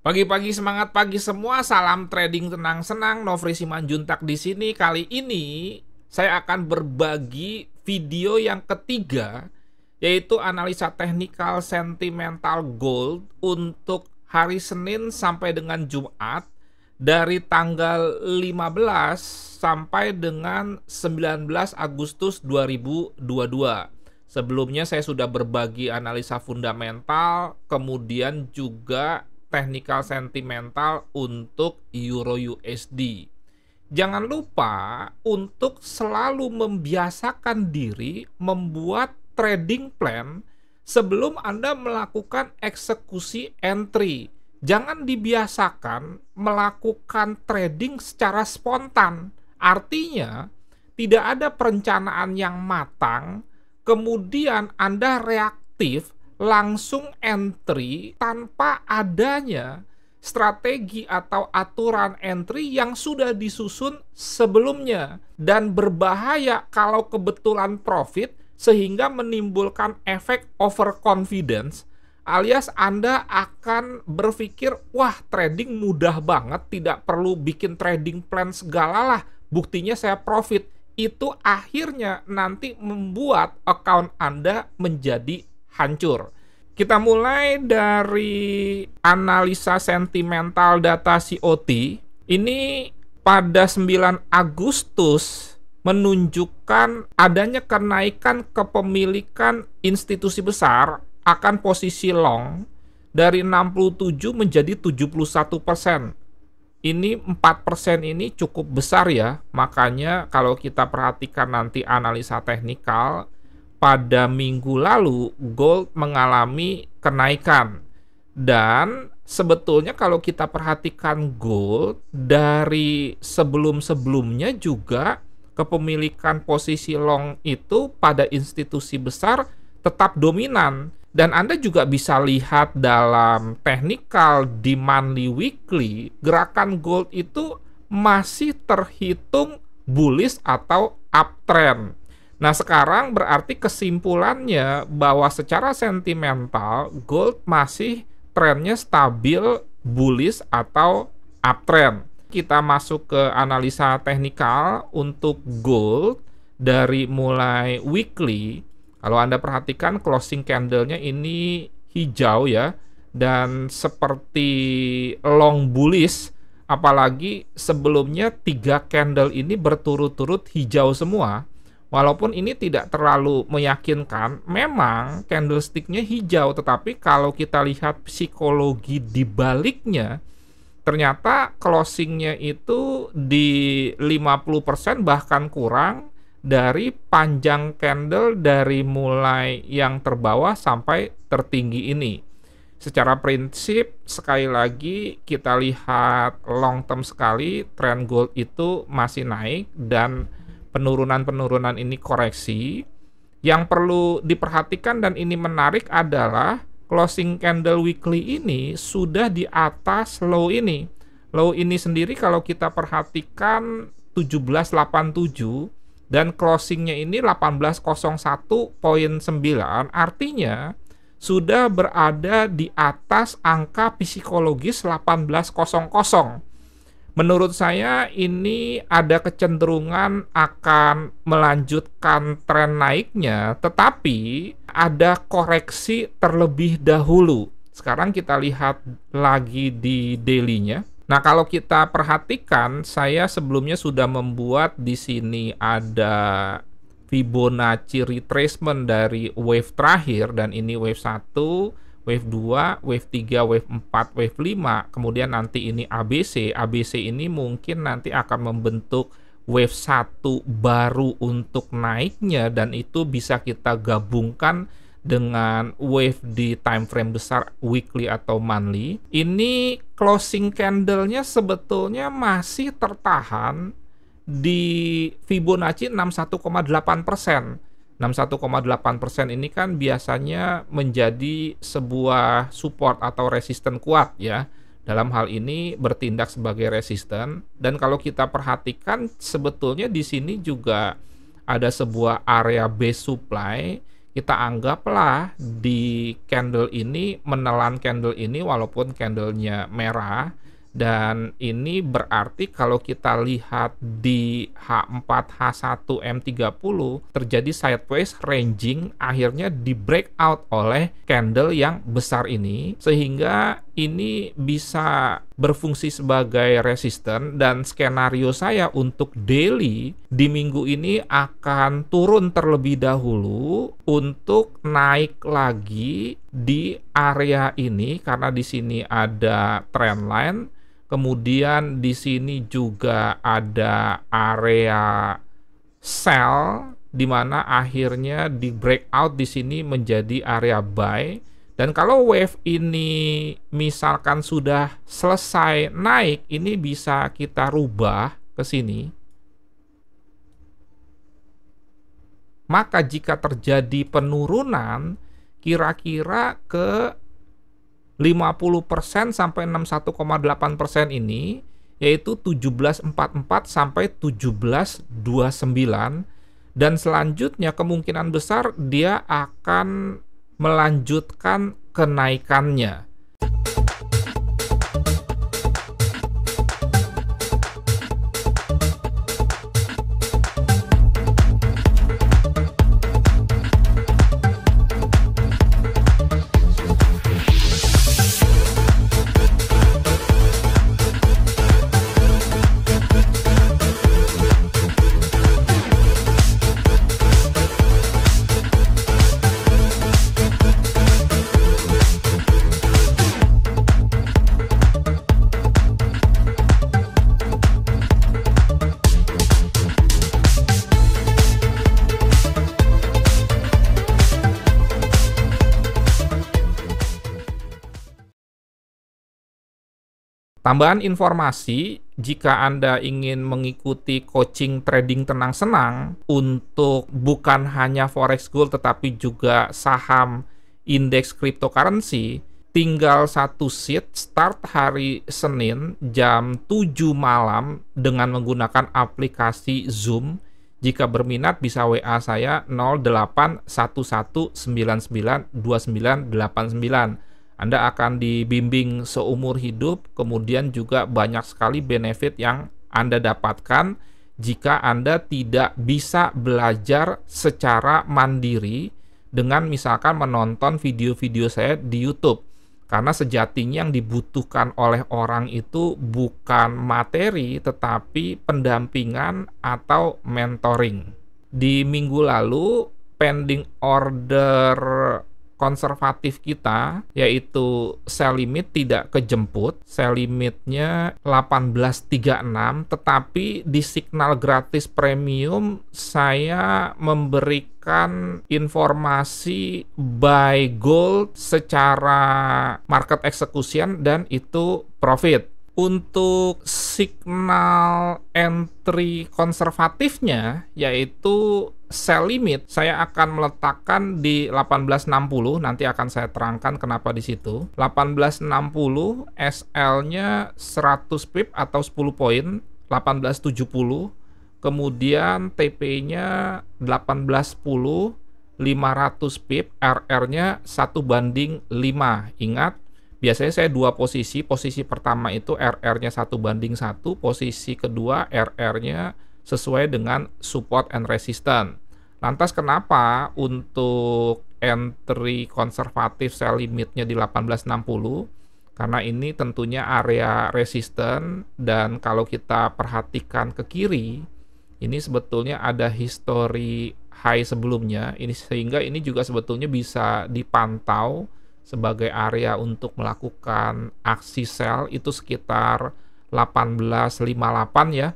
Pagi-pagi semangat pagi semua, salam trading tenang senang, Nofri Simanjuntak di sini. Kali ini saya akan berbagi video yang ketiga, yaitu analisa teknikal sentimental gold untuk hari Senin sampai dengan Jumat dari tanggal 15 sampai dengan 19 Agustus 2022. Sebelumnya saya sudah berbagi analisa fundamental, kemudian juga technical sentimental untuk Euro USD. Jangan lupa untuk selalu membiasakan diri membuat trading plan sebelum Anda melakukan eksekusi entry. Jangan dibiasakan melakukan trading secara spontan. Artinya, tidak ada perencanaan yang matang, kemudian Anda reaktif langsung entry tanpa adanya strategi atau aturan entry yang sudah disusun sebelumnya, dan berbahaya kalau kebetulan profit sehingga menimbulkan efek overconfidence, alias Anda akan berpikir, wah trading mudah banget, tidak perlu bikin trading plan segala lah, buktinya saya profit. Itu akhirnya nanti membuat account Anda menjadi hancur. Kita mulai dari analisa sentimental data COT. Ini pada 9 Agustus menunjukkan adanya kenaikan kepemilikan institusi besar akan posisi long dari 67 menjadi 71%. Ini 4% ini cukup besar ya, makanya kalau kita perhatikan nanti analisa teknikal, pada minggu lalu gold mengalami kenaikan. Dan sebetulnya kalau kita perhatikan gold dari sebelum-sebelumnya juga kepemilikan posisi long itu pada institusi besar tetap dominan. Dan Anda juga bisa lihat dalam technical di monthly weekly, gerakan gold itu masih terhitung bullish atau uptrend. Nah, sekarang berarti kesimpulannya bahwa secara sentimental gold masih trennya stabil bullish atau uptrend. Kita masuk ke analisa teknikal untuk gold dari mulai weekly. Kalau Anda perhatikan closing candle-nya ini hijau ya, dan seperti long bullish, apalagi sebelumnya 3 candle ini berturut-turut hijau semua. Walaupun ini tidak terlalu meyakinkan, memang candlestick-nya hijau, tetapi kalau kita lihat psikologi di baliknya, ternyata closing-nya itu di 50% bahkan kurang dari panjang candle dari mulai yang terbawah sampai tertinggi ini. Secara prinsip, sekali lagi kita lihat long term sekali, trend gold itu masih naik dan penurunan-penurunan ini koreksi. Yang perlu diperhatikan dan ini menarik adalah closing candle weekly ini sudah di atas low ini. Low ini sendiri kalau kita perhatikan 1787 dan closingnya ini 1801.9, artinya sudah berada di atas angka psikologis 1800. Menurut saya ini ada kecenderungan akan melanjutkan tren naiknya, tetapi ada koreksi terlebih dahulu. Sekarang kita lihat lagi di daily-nya. Nah, kalau kita perhatikan, saya sebelumnya sudah membuat di sini ada Fibonacci retracement dari wave terakhir, dan ini wave 1, wave 2, wave 3, wave 4, wave 5, kemudian nanti ini ABC. ABC ini mungkin nanti akan membentuk wave 1 baru untuk naiknya, dan itu bisa kita gabungkan dengan wave di time frame besar weekly atau monthly. Ini closing candle-nya sebetulnya masih tertahan di Fibonacci 61,8%. 61,8% ini kan biasanya menjadi sebuah support atau resisten kuat ya. Dalam hal ini bertindak sebagai resisten, dan kalau kita perhatikan sebetulnya di sini juga ada sebuah area base supply. Kita anggaplah di candle ini, menelan candle ini walaupun candlenya merah. Dan ini berarti kalau kita lihat di H4, H1, M30 terjadi sideways ranging, akhirnya di breakout oleh candle yang besar ini, sehingga ini bisa berfungsi sebagai resisten. Dan skenario saya untuk daily di minggu ini akan turun terlebih dahulu untuk naik lagi di area ini karena di sini ada trendline. Kemudian di sini juga ada area sell di mana akhirnya di breakout di sini menjadi area buy. Dan kalau wave ini misalkan sudah selesai naik, ini bisa kita rubah ke sini. Maka jika terjadi penurunan kira-kira ke 50% sampai 61,8% ini, yaitu 1744 sampai 1729, dan selanjutnya kemungkinan besar dia akan melanjutkan kenaikannya. Tambahan informasi, jika Anda ingin mengikuti coaching trading tenang senang untuk bukan hanya forex gold tetapi juga saham indeks cryptocurrency, tinggal satu seat start hari Senin jam 7 malam dengan menggunakan aplikasi Zoom. Jika berminat bisa WA saya 0811992989. Anda akan dibimbing seumur hidup, kemudian juga banyak sekali benefit yang Anda dapatkan jika Anda tidak bisa belajar secara mandiri dengan misalkan menonton video-video saya di YouTube. Karena sejatinya yang dibutuhkan oleh orang itu bukan materi, tetapi pendampingan atau mentoring. Di minggu lalu, pending order konservatif kita, yaitu sell limit tidak kejemput. Sell limitnya 1836, tetapi di signal gratis premium saya memberikan informasi buy gold secara market execution dan itu profit. Untuk signal entry konservatifnya, yaitu sell limit, saya akan meletakkan di 1860. Nanti akan saya terangkan kenapa di situ. 1860 SL-nya 100 pip atau 10 poin, 1870. Kemudian TP-nya 1810, 500 pip, RR-nya 1:5. Ingat, biasanya saya dua posisi. Posisi pertama itu RR-nya 1:1, posisi kedua RR-nya sesuai dengan support and resistance. Lantas kenapa untuk entry konservatif sell limitnya di 1860? Karena ini tentunya area resisten, dan kalau kita perhatikan ke kiri, ini sebetulnya ada history high sebelumnya, ini sehingga ini juga sebetulnya bisa dipantau sebagai area untuk melakukan aksi sell itu sekitar 1858 ya.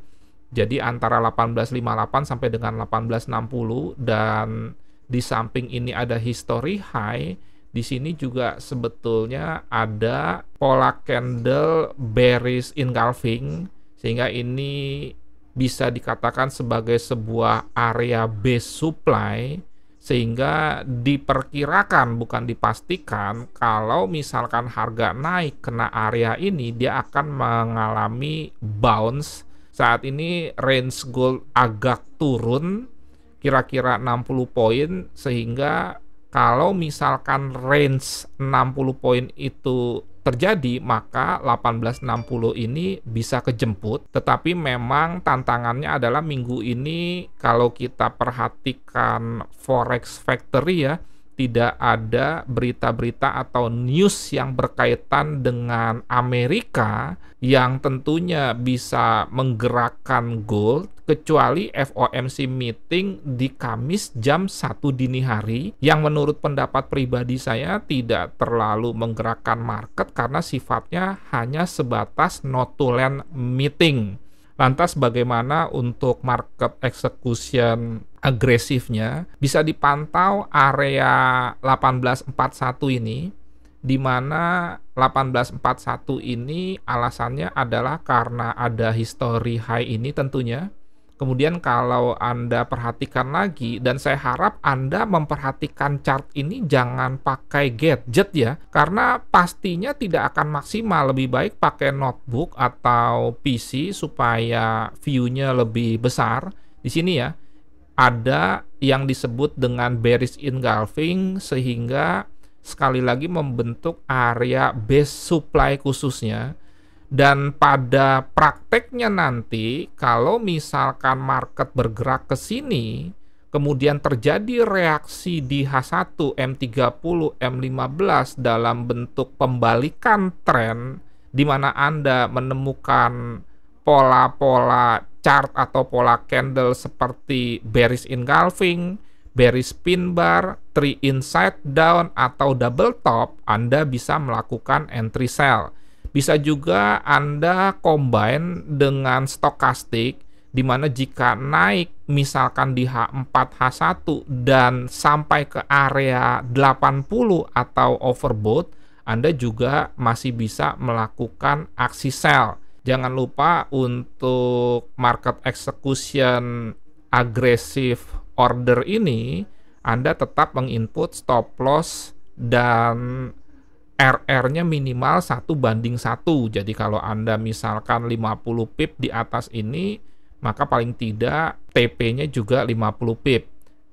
Jadi antara 1858 sampai dengan 1860, dan di samping ini ada history high, di sini juga sebetulnya ada pola candle bearish engulfing, sehingga ini bisa dikatakan sebagai sebuah area base supply, sehingga diperkirakan bukan dipastikan kalau misalkan harga naik kena area ini dia akan mengalami bounce. Saat ini range gold agak turun kira-kira 60 poin, sehingga Kalau misalkan range 60 poin itu terjadi, maka 1860 ini bisa kejemput. Tetapi memang tantangannya adalah minggu ini kalau kita perhatikan Forex Factory ya, tidak ada berita-berita atau news yang berkaitan dengan Amerika yang tentunya bisa menggerakkan gold, kecuali FOMC meeting di Kamis jam 1 dini hari yang menurut pendapat pribadi saya tidak terlalu menggerakkan market karena sifatnya hanya sebatas not to land meeting. Lantas bagaimana untuk market execution agresifnya? Bisa dipantau area 1841 ini, di mana 1841 ini alasannya adalah karena ada history high ini tentunya. Kemudian kalau Anda perhatikan lagi, dan saya harap Anda memperhatikan chart ini jangan pakai gadget ya, karena pastinya tidak akan maksimal. Lebih baik pakai notebook atau PC supaya view-nya lebih besar. Di sini ya, ada yang disebut dengan bearish engulfing, sehingga sekali lagi membentuk area base supply khususnya. Dan pada prakteknya nanti, kalau misalkan market bergerak ke sini, kemudian terjadi reaksi di H1, M30, M15 dalam bentuk pembalikan tren, di mana Anda menemukan pola-pola chart atau pola candle seperti bearish engulfing, bearish pin bar, 3 inside down, atau double top, Anda bisa melakukan entry sell. Bisa juga Anda combine dengan stokastik, di mana jika naik misalkan di H4, H1 dan sampai ke area 80 atau overbought, Anda juga masih bisa melakukan aksi sell. Jangan lupa untuk market execution agresif order ini, Anda tetap menginput stop loss dan RR-nya minimal 1:1. Jadi kalau Anda misalkan 50 pip di atas ini, maka paling tidak TP-nya juga 50 pip.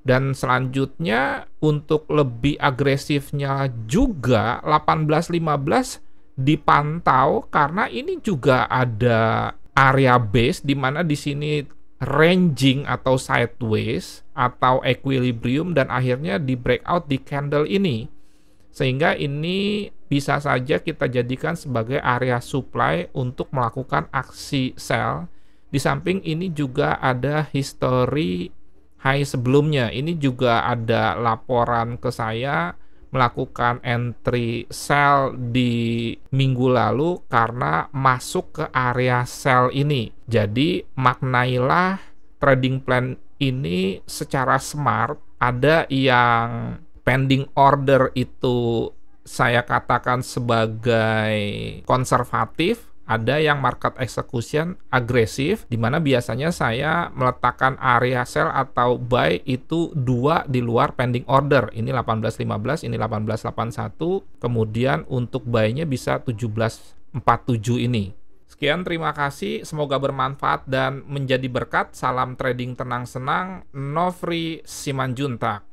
Dan selanjutnya untuk lebih agresifnya juga 1815 dipantau karena ini juga ada area base di mana di sini ranging atau sideways atau equilibrium dan akhirnya di breakout di candle ini. Sehingga ini bisa saja kita jadikan sebagai area supply untuk melakukan aksi sell. Di samping ini juga ada history high sebelumnya. Ini juga ada laporan ke saya melakukan entry sell di minggu lalu karena masuk ke area sell ini. Jadi maknailah trading plan ini secara smart. Ada yang pending order itu saya katakan sebagai konservatif, ada yang market execution agresif, di mana biasanya saya meletakkan area sell atau buy itu 2 di luar pending order. Ini 1815, ini 1881, kemudian untuk buy-nya bisa 1747 ini. Sekian, terima kasih, semoga bermanfaat dan menjadi berkat. Salam trading tenang senang, Nofri Simanjuntak.